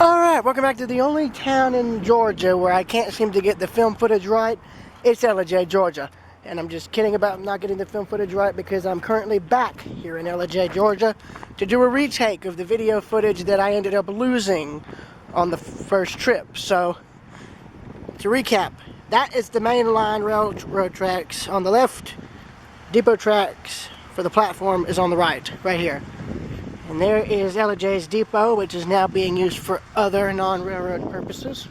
Alright, welcome back to the only town in Georgia where I can't seem to get the film footage right. It's Ellijay, Georgia. And I'm just kidding about not getting the film footage right because I'm currently back here in Ellijay, Georgia to do a retake of the video footage that I ended up losing on the first trip. So, to recap, that is the main line railroad tracks on the left. Depot tracks for the platform is on the right here. And there is Ellijay's depot, which is now being used for other non-railroad purposes.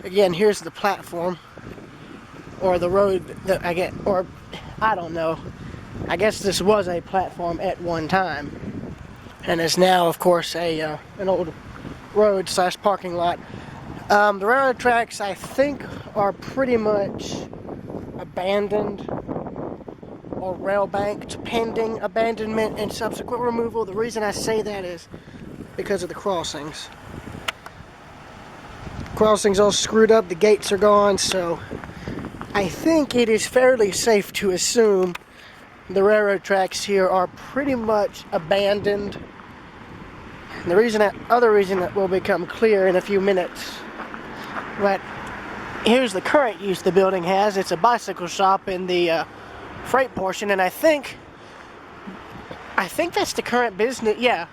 Again, here's the platform, or the road that I get, or I don't know. I guess this was a platform at one time, and is now, of course, an old road / parking lot. The railroad tracks, I think, are pretty much abandoned or rail banked pending abandonment and subsequent removal. The reason I say that is because of the crossings. Crossings all screwed up, the gates are gone, so I think it is fairly safe to assume the railroad tracks here are pretty much abandoned. And the other reason that will become clear in a few minutes. But here's the current use the building has. It's a bicycle shop in the freight portion, and I think that's the current business. Yeah,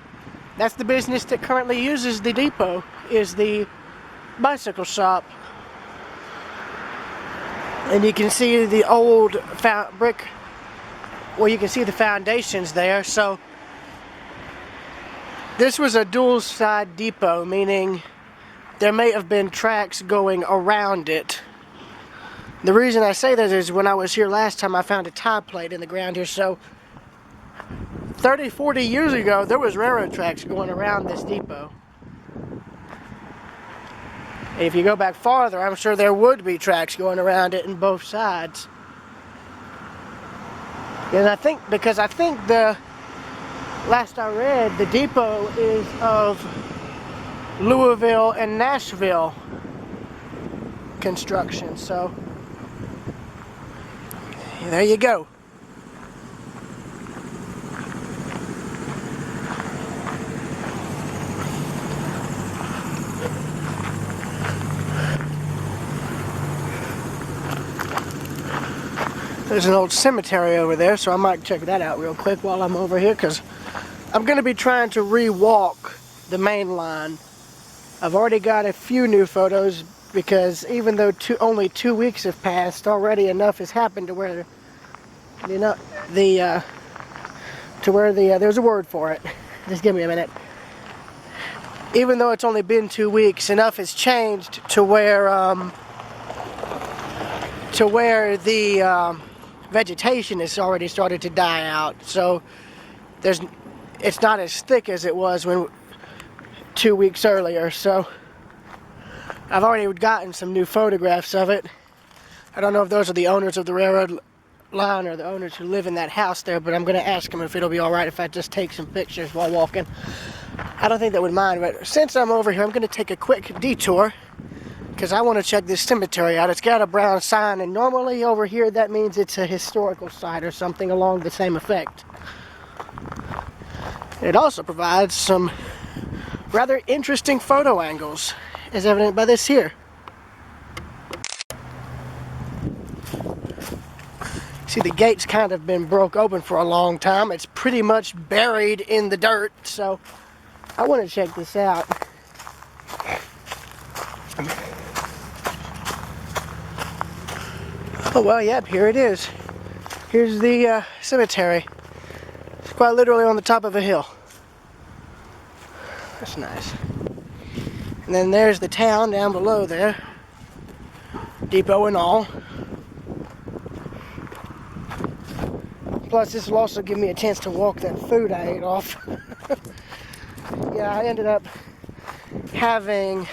that's the business that currently uses the depot, is the bicycle shop. And you can see the old brick, well, you can see the foundations there. So this was a dual side depot, meaning there may have been tracks going around it. The reason I say that is when I was here last time, I found a tie plate in the ground here. So 30, 40 years ago, there was railroad tracks going around this depot. If you go back farther, I'm sure there would be tracks going around it in both sides. And I think the last I read, the depot is of Louisville and Nashville construction. So there you go. There's an old cemetery over there, so I might check that out real quick while I'm over here, because I'm going to be trying to re-walk the main line. I've already got a few new photos, because even though only 2 weeks have passed, already enough has happened to where, you know, there's a word for it. Just give me a minute. Even though it's only been 2 weeks, enough has changed to where the vegetation has already started to die out. So it's not as thick as it was 2 weeks earlier. So I've already gotten some new photographs of it. I don't know if those are the owners of the railroad line or the owners who live in that house there, but I'm going to ask them if it'll be alright if I just take some pictures while walking. I don't think they would mind, but since I'm over here, I'm going to take a quick detour because I want to check this cemetery out. It's got a brown sign, and normally over here that means it's a historical site or something along the same effect. It also provides some rather interesting photo angles, as evident by this here. See, the gate's kind of been broke open for a long time. It's pretty much buried in the dirt, so I want to check this out. Oh, well, yep, here it is. Here's the cemetery. It's quite literally on the top of a hill. That's nice. And then there's the town down below there. Depot and all. Plus, this will also give me a chance to walk that food I ate off. Yeah, I ended up having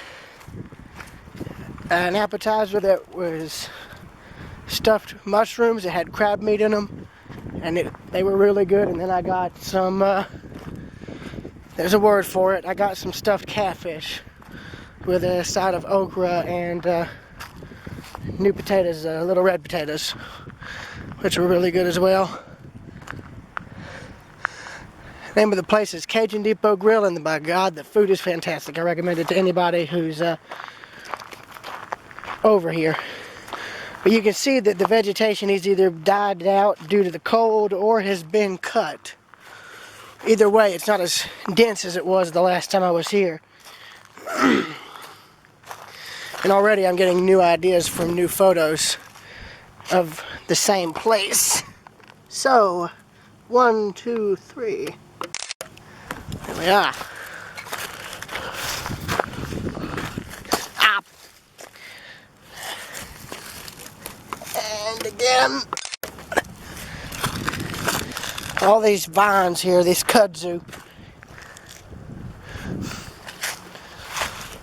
an appetizer that was stuffed mushrooms. It had crab meat in them, and they were really good. And then I got some, there's a word for it, I got some stuffed catfish with a side of okra and new potatoes, little red potatoes, which were really good as well. Name of the place is Cajun Depot Grill, and by God, the food is fantastic. I recommend it to anybody who's over here. But you can see that the vegetation has either died out due to the cold or has been cut. Either way, it's not as dense as it was the last time I was here. And already I'm getting new ideas from new photos of the same place. So, 1, 2, 3. There we are. Up. And again. All these vines here, this kudzu.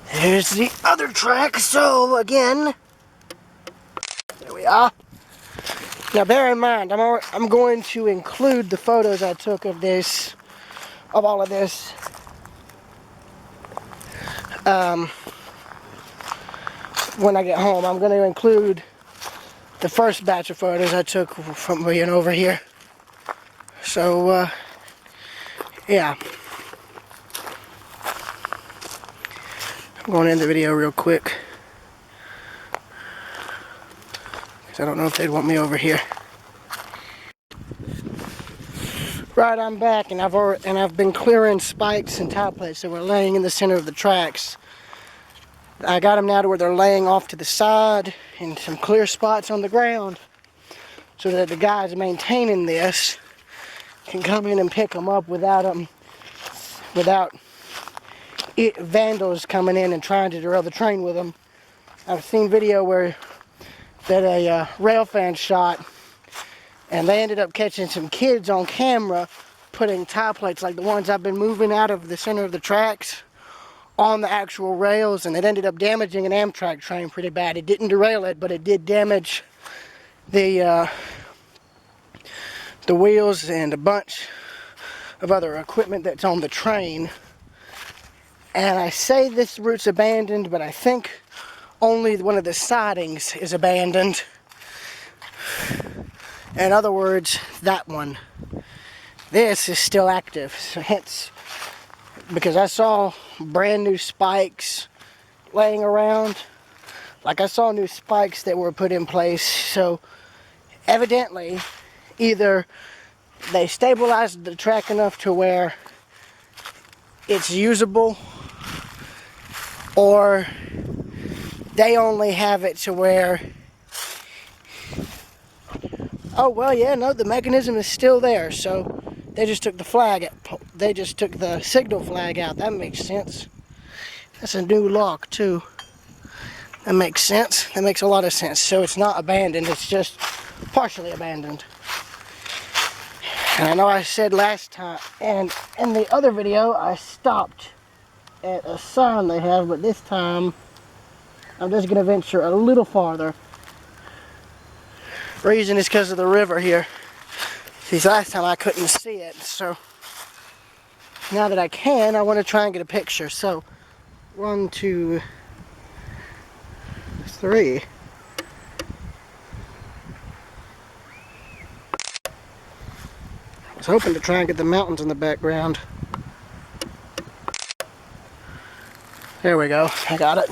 Here's the other track, so again, there we are. Now bear in mind, I'm going to include the photos I took of all of this, when I get home. I'm going to include the first batch of photos I took from being over here. So, yeah. I'm going to end the video real quick, because I don't know if they'd want me over here. Right, I'm back, and I've been clearing spikes and top plates that were laying in the center of the tracks. I got them now to where they're laying off to the side in some clear spots on the ground, so that the guys maintaining this can come in and pick them up without vandals coming in and trying to derail the train with them. I've seen video that a rail fan shot, and they ended up catching some kids on camera putting tie plates like the ones I've been moving out of the center of the tracks on the actual rails, and it ended up damaging an Amtrak train pretty bad. It didn't derail it, but it did damage the wheels and a bunch of other equipment that's on the train. And I say this route's abandoned, but I think only one of the sidings is abandoned. In other words, that one. This is still active, so hence, because I saw brand new spikes laying around. Like, I saw new spikes that were put in place, so evidently either they stabilized the track enough to where it's usable, or they only have it to where, oh well, yeah, no, the mechanism is still there, so they just took the signal flag out. That makes sense. That's a new lock too. That makes sense. That makes a lot of sense. So it's not abandoned, it's just partially abandoned. And I know I said last time, and in the other video, I stopped at a sign they have, but this time I'm just going to venture a little farther. Reason is because of the river here. See, last time I couldn't see it, so now that I can, I want to try and get a picture. So, 1, 2, 3. I was hoping to try and get the mountains in the background. There we go, I got it.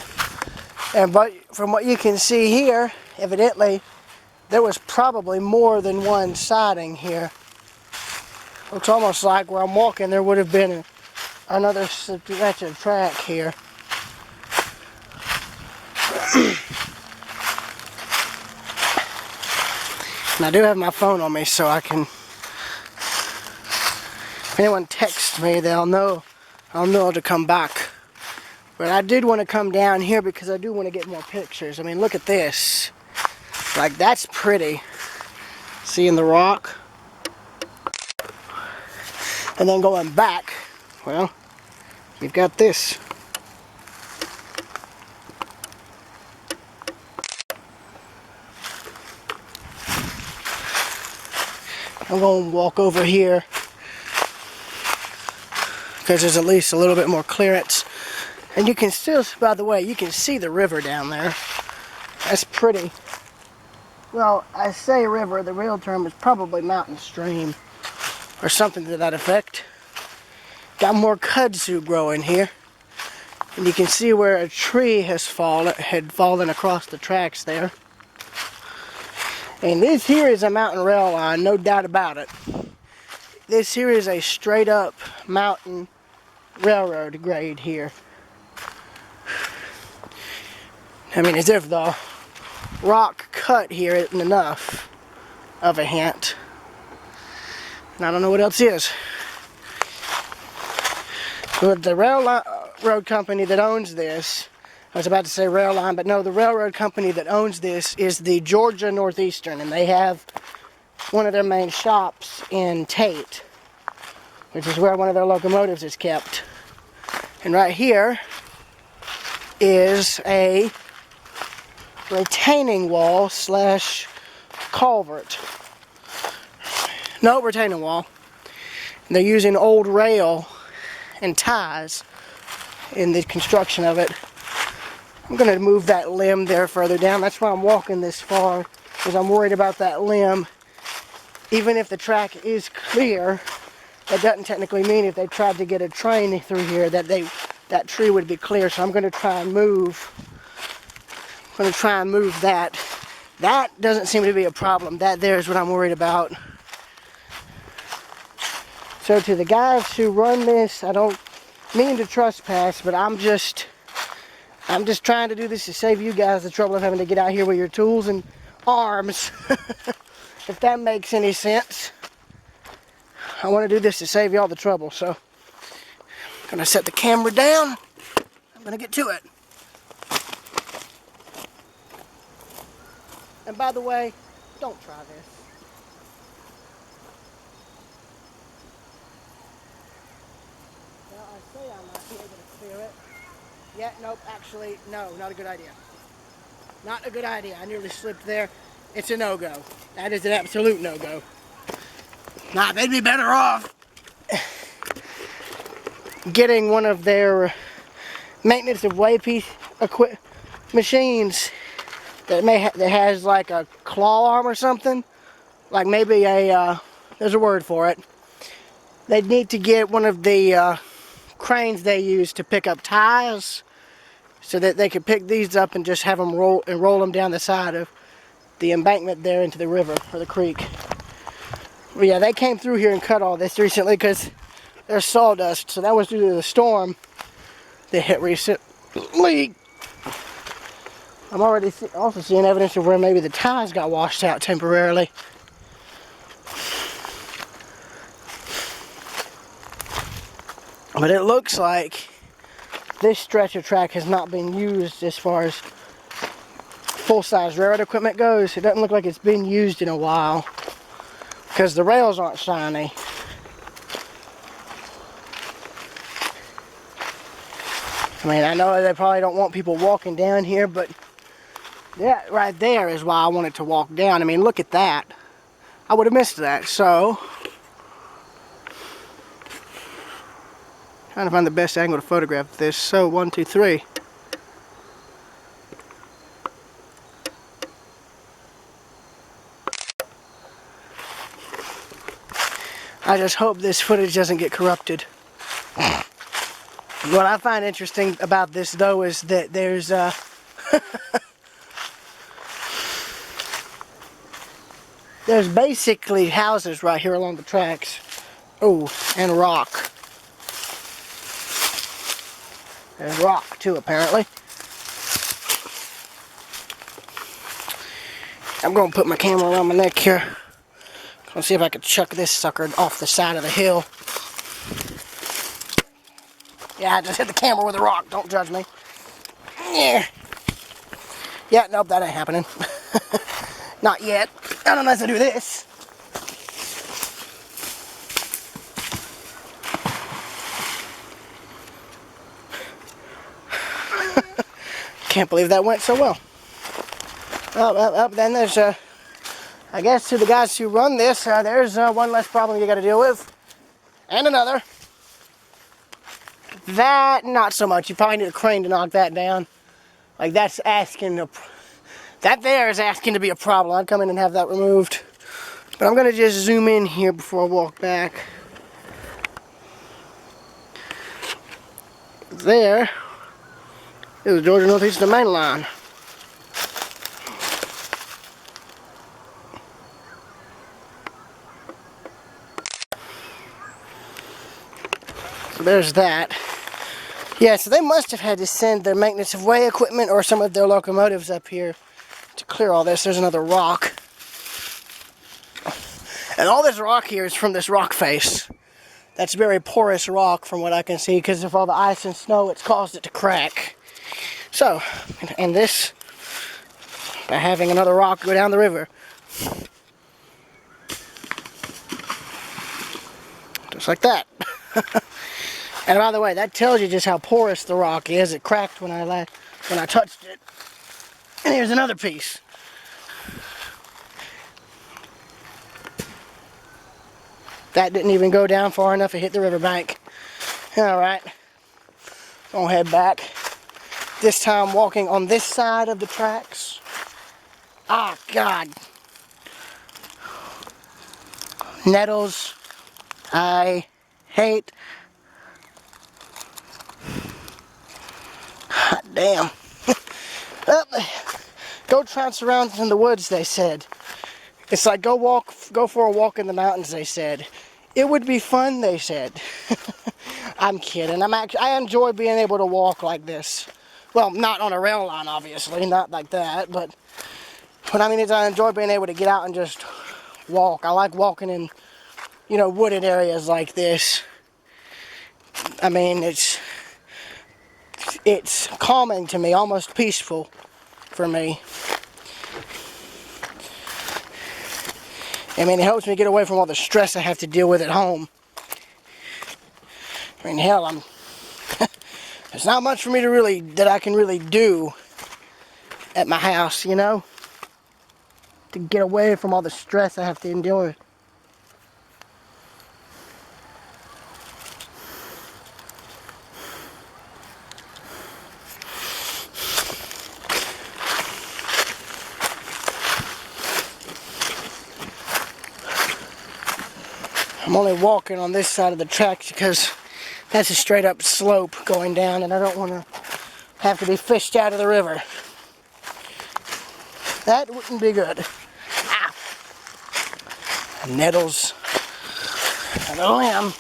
But from what you can see here, evidently, there was probably more than one siding here. Looks almost like where I'm walking there would have been another stretch of track here. And I do have my phone on me, so I can, if anyone texts me, I'll know to come back. But I did want to come down here because I do want to get more pictures. I mean, look at this. Like, that's pretty. Seeing the rock. And then going back, well, you've got this. I'm going to walk over here because there's at least a little bit more clearance. And you can still, by the way, you can see the river down there. That's pretty. Well, I say river, the real term is probably mountain stream or something to that effect. got more kudzu growing here. And you can see where a tree had fallen across the tracks there. And this here is a mountain rail line, no doubt about it. This here is a straight up mountain railroad grade here. I mean, as if the rock cut here isn't enough of a hint. And I don't know what else is. But the railroad company that owns this, I was about to say rail line, but no, the railroad company that owns this is the Georgia Northeastern, and they have one of their main shops in Tate, which is where one of their locomotives is kept. And right here is a retaining wall slash culvert. No, retaining wall. And they're using old rail and ties in the construction of it. I'm going to move that limb there further down. That's why I'm walking this far, because I'm worried about that limb. Even if the track is clear, that doesn't technically mean if they tried to get a train through here that tree would be clear. So I'm going to try and move. That. That doesn't seem to be a problem. That there is what I'm worried about. So to the guys who run this, I don't mean to trespass, but I'm just trying to do this to save you guys the trouble of having to get out here with your tools and arms. If that makes any sense. I want to do this to save y'all the trouble, so I'm going to set the camera down. I'm going to get to it. And by the way, don't try this. Well, I say I might be able to clear it. Yeah, nope, actually, no, not a good idea. Not a good idea. I nearly slipped there. It's a no-go. That is an absolute no-go. Nah, they'd be better off getting one of their maintenance of way piece machines that has like a claw arm or something. Like maybe there's a word for it. They'd need to get one of the cranes they use to pick up ties, so that they could pick these up and just have them roll them down the side of the embankment there into the river or the creek. But yeah, they came through here and cut all this recently because there's sawdust, so that was due to the storm they hit recently. I'm already also seeing evidence of where maybe the ties got washed out temporarily. But it looks like this stretch of track has not been used as far as full-size railroad equipment goes. It doesn't look like it's been used in a while because the rails aren't shiny. I mean, I know they probably don't want people walking down here, but that right there is why I wanted to walk down. I mean, look at that. I would have missed that, so trying to find the best angle to photograph this. So 1, 2, 3. I just hope this footage doesn't get corrupted. What I find interesting about this though is that there's there's basically houses right here along the tracks. Oh, and rock. There's rock too, apparently. I'm going to put my camera around my neck here. Let's see if I can chuck this sucker off the side of the hill. Yeah, I just hit the camera with a rock. Don't judge me. Yeah. Yeah, nope, that ain't happening. Not yet. Not unless I do this. Can't believe that went so well. Then there's, I guess to the guys who run this, there's one less problem you got to deal with. And another. That, not so much. You probably need a crane to knock that down. Like, that's asking, that there is asking to be a problem. I'd come in and have that removed. But I'm going to just zoom in here before I walk back. There is the Georgia Northeastern Main Line. So there's that. Yeah, so they must have had to send their maintenance of way equipment or some of their locomotives up here to clear all this. There's another rock. And all this rock here is from this rock face. That's very porous rock from what I can see, because of all the ice and snow, it's caused it to crack. So, and this, by having another rock go down the river. Just like that. And by the way, that tells you just how porous the rock is. It cracked when I touched it. And here's another piece. That didn't even go down far enough to hit the riverbank. Alright, gonna head back. This time walking on this side of the tracks. Ah, God. Nettles, I hate. Hot damn. Well, go trounce around in the woods, they said. It's like go for a walk in the mountains, they said. It would be fun, they said. I'm kidding. I enjoy being able to walk like this. Well, not on a rail line, obviously, not like that, but what I mean is I enjoy being able to get out and just walk. I like walking in, you know, wooded areas like this. I mean, it's calming to me, almost peaceful for me. I mean, it helps me get away from all the stress I have to deal with at home. I mean, hell, there's not much for me that I can really do at my house, you know? To get away from all the stress I have to endure. I'm only walking on this side of the tracks because that's a straight up slope going down and I don't want to have to be fished out of the river. That wouldn't be good. Ow. Nettles and a limb.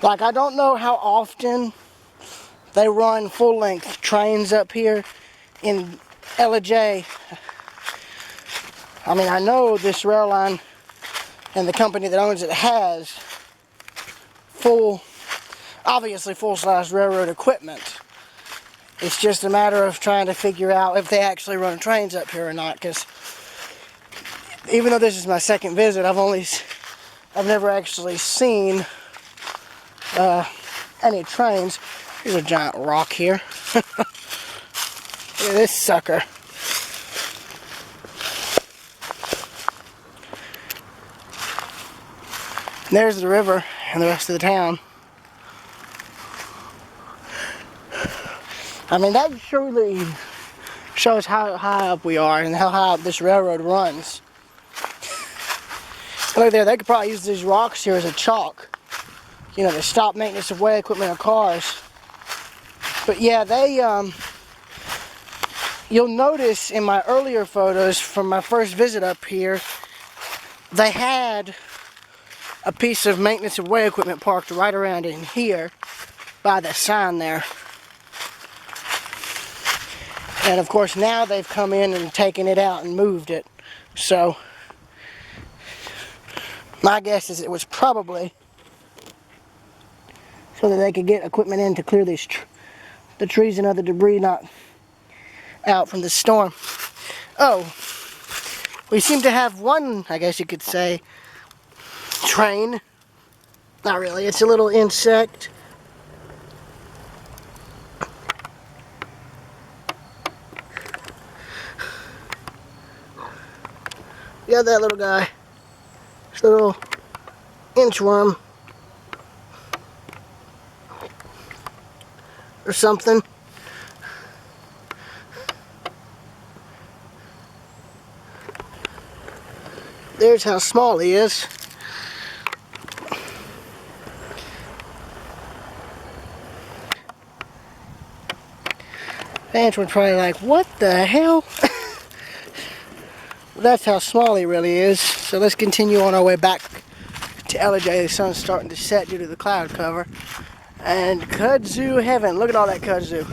Like, I don't know how often they run full-length trains up here in Ellijay. I mean, I know this rail line and the company that owns it has obviously full-size railroad equipment. It's just a matter of trying to figure out if they actually run trains up here or not, because even though this is my second visit, I've never actually seen any trains. Here's a giant rock here. Look at this sucker. And there's the river and the rest of the town. I mean, that surely shows how high up we are and how high up this railroad runs. Look there, they could probably use these rocks here as a chalk. You know, to stop maintenance of way equipment or cars. But yeah, you'll notice in my earlier photos from my first visit up here, they had a piece of maintenance of way equipment parked right around in here by the sign there. And of course now they've come in and taken it out and moved it. So my guess is it was probably so that they could get equipment in to clear these the trees and other debris not out from the storm. Oh, we seem to have one, I guess you could say, train. Not really, it's a little insect. Yeah, that little guy. This little inchworm. or something. There's how small he is. Fans were probably like, what the hell? That's how small he really is. So let's continue on our way back to Ellijay. The sun's starting to set due to the cloud cover. And kudzu heaven. Look at all that kudzu.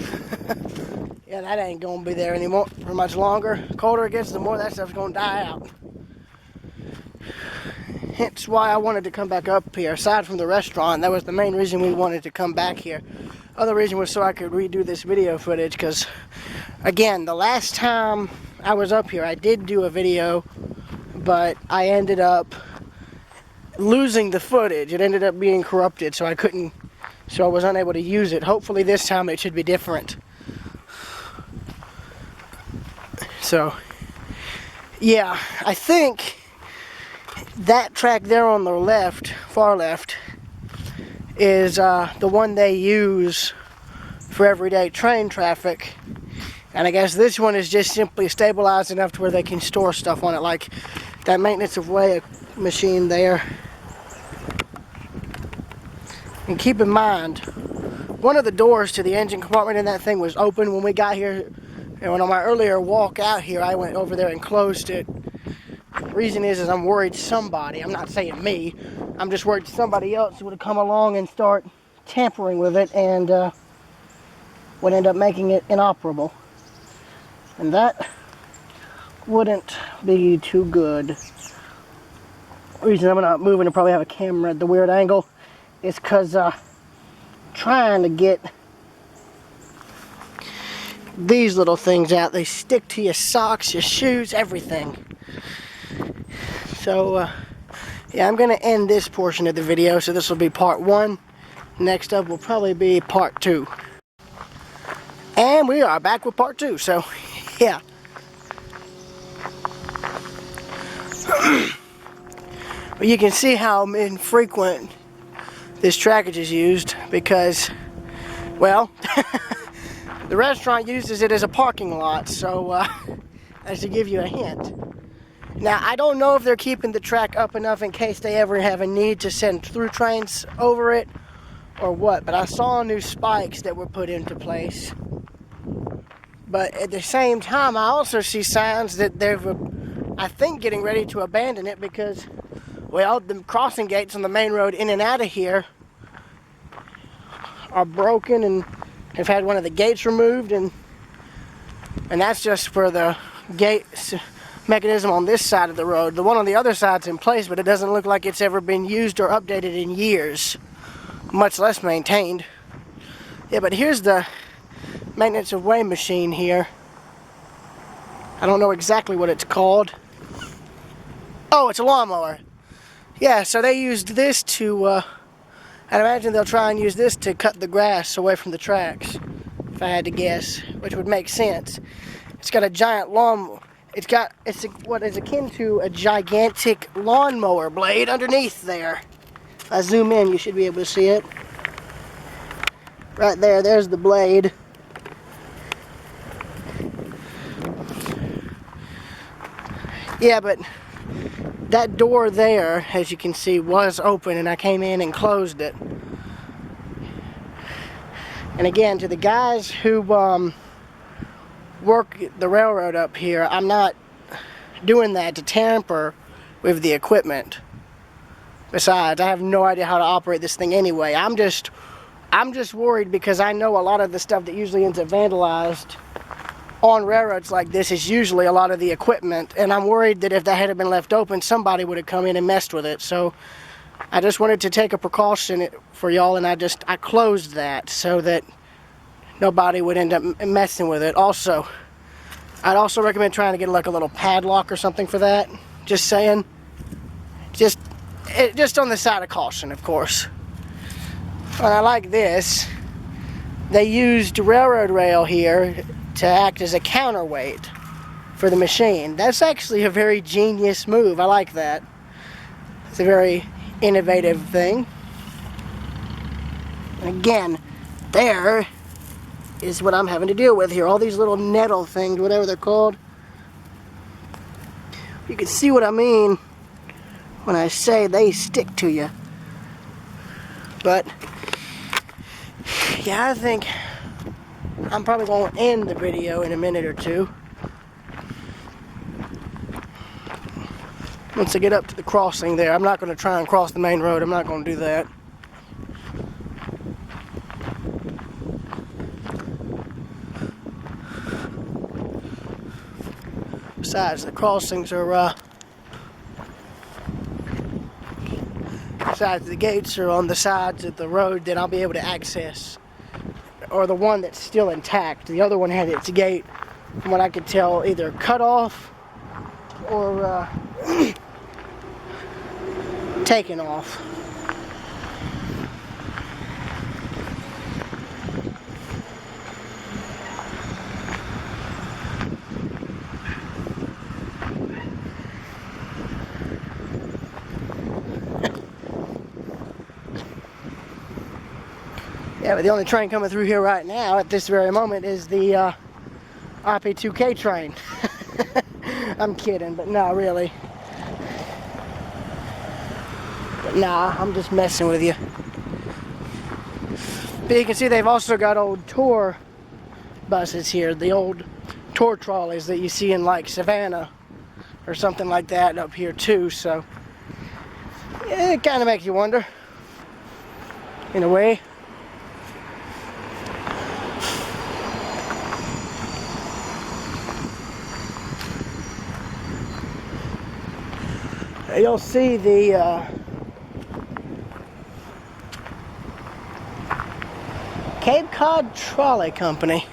Yeah, that ain't gonna be there anymore for much longer. The colder it gets, the more that stuff's gonna die out. Hence why I wanted to come back up here. Aside from the restaurant, that was the main reason we wanted to come back here. Other reason was so I could redo this video footage, because again, the last time I was up here, I did do a video, but I ended up losing the footage. It ended up being corrupted, so I was unable to use it. Hopefully this time it should be different. So, yeah, I think that track there on the left, far left, is the one they use for everyday train traffic. And I guess this one is just simply stabilized enough to where they can store stuff on it, like that maintenance of way machine there. And keep in mind, one of the doors to the engine compartment in that thing was open when we got here. And on my earlier walk out here, I went over there and closed it. The reason is I'm worried somebody, I'm not saying me, I'm just worried somebody else would come along and start tampering with it and would end up making it inoperable. And that wouldn't be too good. The reason I'm not moving to probably have a camera at the weird angle is because trying to get these little things out. They stick to your socks, your shoes, everything. So yeah, I'm gonna end this portion of the video, so this will be part 1. Next up will probably be part 2. And we are back with part 2, so yeah. But you can see how infrequent this trackage is used because, well, the restaurant uses it as a parking lot, so as to give you a hint. Now, I don't know if they're keeping the track up enough in case they ever have a need to send through trains over it or what, but I saw new spikes that were put into place. But at the same time, I also see signs that they're, I think, getting ready to abandon it because, well, the crossing gates on the main road in and out of here are broken and have had one of the gates removed, and that's just for the gate mechanism on this side of the road. The one on the other side's in place, but it doesn't look like it's ever been used or updated in years, much less maintained. Yeah, but here's the maintenance of way machine here. I don't know exactly what it's called. Oh, it's a lawnmower. Yeah, so they used this to, I'd imagine they'll try and use this to cut the grass away from the tracks, if I had to guess, which would make sense. It's got a giant it's what is akin to a gigantic lawnmower blade underneath there. If I zoom in, you should be able to see it. Right there, there's the blade. Yeah, but that door there, as you can see, was open, and I came in and closed it. And again, to the guys who work the railroad up here, I'm not doing that to tamper with the equipment. Besides, I have no idea how to operate this thing anyway. I'm just worried because I know a lot of the stuff that usually ends up vandalized on railroads like this is usually a lot of the equipment, and I'm worried that if that had been left open, somebody would have come in and messed with it. So I just wanted to take a precaution for y'all, and I closed that so that nobody would end up messing with it. Also, I'd also recommend trying to get like a little padlock or something for that. Just saying. Just on the side of caution, of course. But I like this. They used railroad rail here to act as a counterweight for the machine. That's actually a very genius move. I like that. It's a very innovative thing. And again, there is what I'm having to deal with here. All these little nettle things, whatever they're called. You can see what I mean when I say they stick to you. But yeah, I think I'm probably going to end the video in a minute or two. Once I get up to the crossing there, I'm not going to try and cross the main road. I'm not going to do that. Besides, the crossings are, besides the gates are on the sides of the road that I'll be able to access. Or the one that's still intact. The other one had its gate, from what I could tell, either cut off or taken off. Yeah, but the only train coming through here right now at this very moment is the IP2K train. I'm kidding, but no, really. But nah, I'm just messing with you. But you can see they've also got old tour buses here, the old tour trolleys that you see in like Savannah or something like that up here too, so yeah, it kind of makes you wonder, in a way. You'll see the Cape Cod Trolley Company.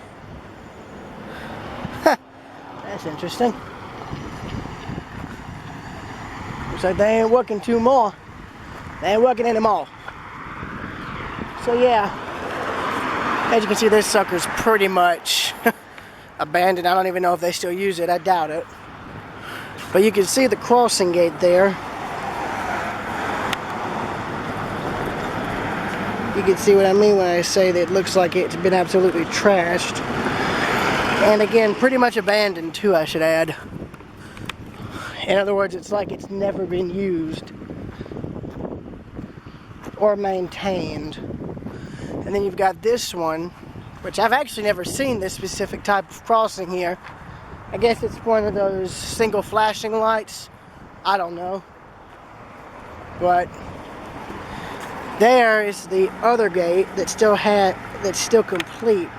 That's interesting. Looks like they ain't working too more. They ain't working anymore. So yeah, as you can see, this sucker's pretty much abandoned. I don't even know if they still use it. I doubt it. But you can see the crossing gate there. You can see what I mean when I say that it looks like it's been absolutely trashed. And again, pretty much abandoned too, I should add. In other words, it's like it's never been used or maintained. And then you've got this one, which I've actually never seen this specific type of crossing here. I guess it's one of those single flashing lights. I don't know. But there is the other gate that's still complete,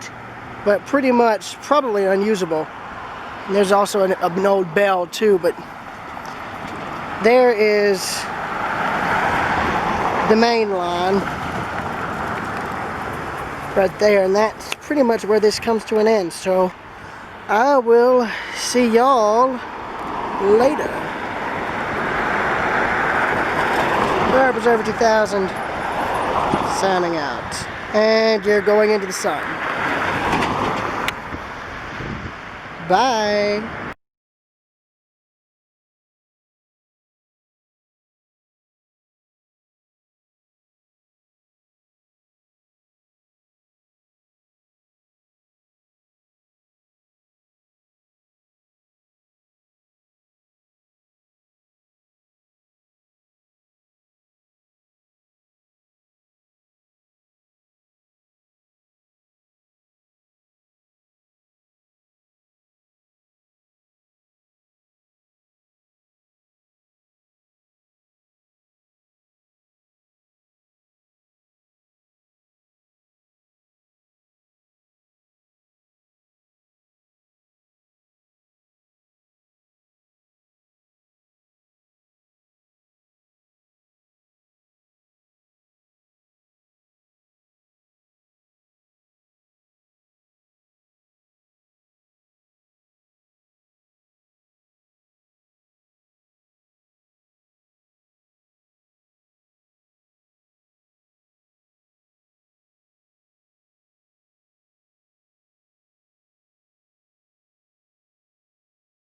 but pretty much probably unusable. And there's also an old bell too, but there is the main line right there, and that's pretty much where this comes to an end. So I will see y'all later. Bear Preserver 2000 signing out. And you're going into the sun. Bye.